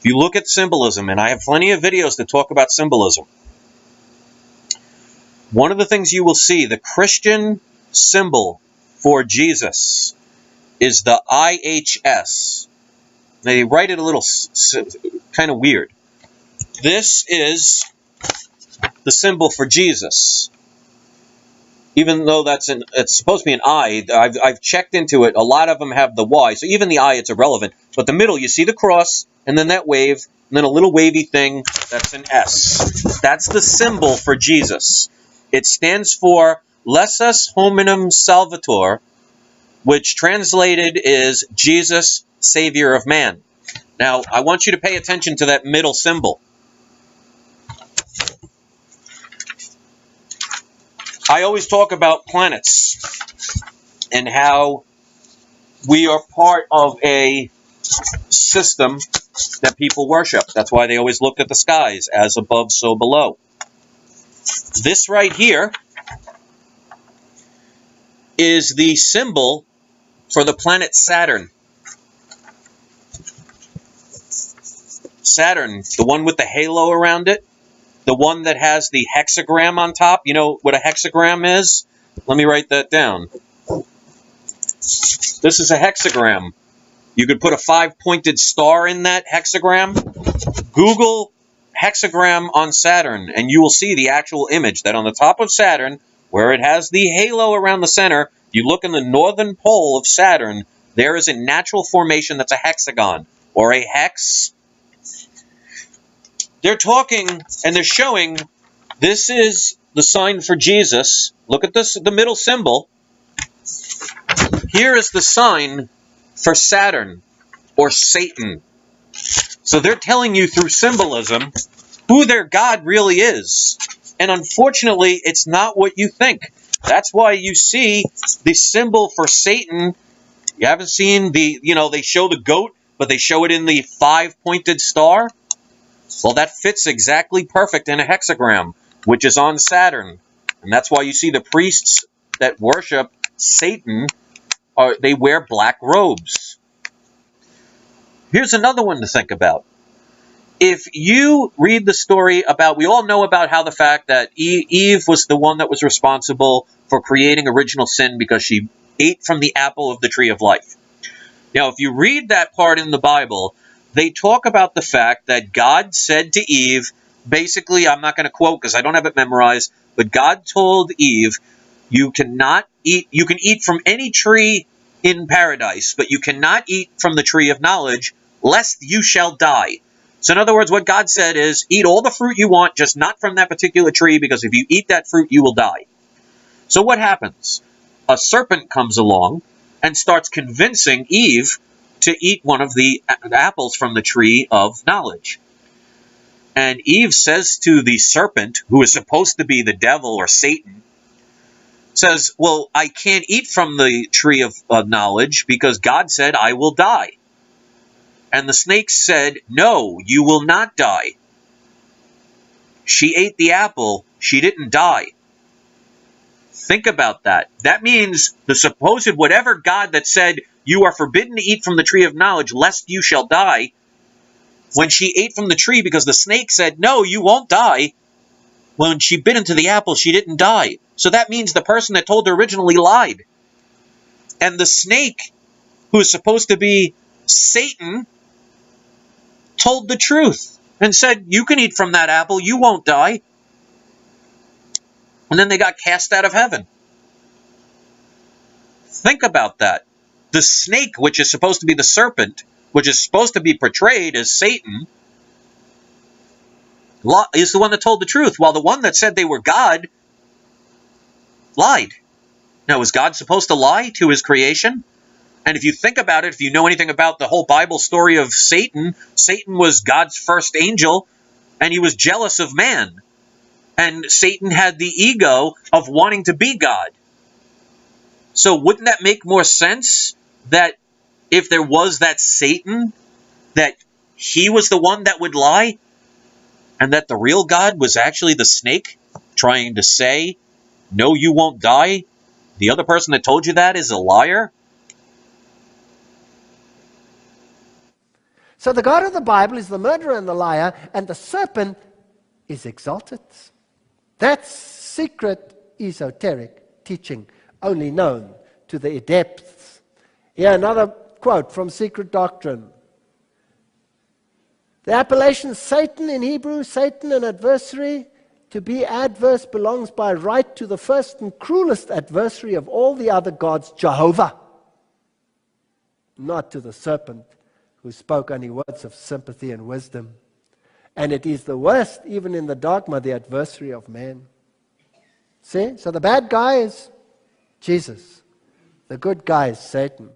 If you look at symbolism, and I have plenty of videos that talk about symbolism, one of the things you will see, the Christian symbol for Jesus is the IHS. They write it a little kind of weird. This is the symbol for Jesus. Even though it's supposed to be an I, I've checked into it. A lot of them have the Y, so even the I, it's irrelevant. But the middle, you see the cross, and then that wave, and then a little wavy thing, that's an S. That's the symbol for Jesus. It stands for Lesus Hominum Salvator, which translated is Jesus, Savior of Man. Now, I want you to pay attention to that middle symbol. I always talk about planets and how we are part of a system that people worship. That's why they always look at the skies, as above, so below. This right here is the symbol for the planet Saturn. Saturn, the one with the halo around it. The one that has the hexagram on top. You know what a hexagram is? Let me write that down. This is a hexagram. You could put a 5-pointed star in that hexagram. Google hexagram on Saturn, and you will see the actual image that on the top of Saturn, where it has the halo around the center, you look in the northern pole of Saturn, there is a natural formation that's a hexagon, or a hex. They're talking and they're showing this is the sign for Jesus. Look at this, the middle symbol. Here is the sign for Saturn or Satan. So they're telling you through symbolism who their God really is. And unfortunately, it's not what you think. That's why you see the symbol for Satan. You haven't seen the, they show the goat, but they show it in the 5-pointed star. Well, that fits exactly perfect in a hexagram, which is on Saturn. And that's why you see the priests that worship Satan, they wear black robes. Here's another one to think about. If you read the story about, we all know about how the fact that Eve was the one that was responsible for creating original sin because she ate from the apple of the tree of life. Now, if you read that part in the Bible, they talk about the fact that God said to Eve, basically, I'm not going to quote because I don't have it memorized, but God told Eve, you can eat from any tree in paradise, but you cannot eat from the tree of knowledge, lest you shall die. So in other words, what God said is, eat all the fruit you want, just not from that particular tree, because if you eat that fruit, you will die. So what happens? A serpent comes along and starts convincing Eve to eat one of the apples from the tree of knowledge. And Eve says to the serpent, who is supposed to be the devil or Satan, says, well, I can't eat from the tree of knowledge because God said I will die. And the snake said, no, you will not die. She ate the apple. She didn't die. Think about that. That means the supposed whatever God that said, you are forbidden to eat from the tree of knowledge, lest you shall die. When she ate from the tree because the snake said, no, you won't die. When she bit into the apple, she didn't die. So that means the person that told her originally lied. And the snake, who is supposed to be Satan, told the truth and said, you can eat from that apple, you won't die. And then they got cast out of heaven. Think about that. The snake, which is supposed to be the serpent, which is supposed to be portrayed as Satan, is the one that told the truth, while the one that said they were God lied. Now, is God supposed to lie to his creation? And if you think about it, if you know anything about the whole Bible story of Satan, Satan was God's first angel, and he was jealous of man. And Satan had the ego of wanting to be God. So wouldn't that make more sense that if there was that Satan, that he was the one that would lie? And that the real God was actually the snake trying to say, no, you won't die? The other person that told you that is a liar? So the God of the Bible is the murderer and the liar, and the serpent is exalted. That's secret esoteric teaching, only known to the adepts. Here another quote from Secret Doctrine. The appellation Satan in Hebrew, Satan, an adversary, to be adverse belongs by right to the first and cruelest adversary of all the other gods, Jehovah, not to the serpent who spoke only words of sympathy and wisdom. And it is the worst, even in the dogma, the adversary of man. See? So the bad guy is Jesus. The good guy is Satan.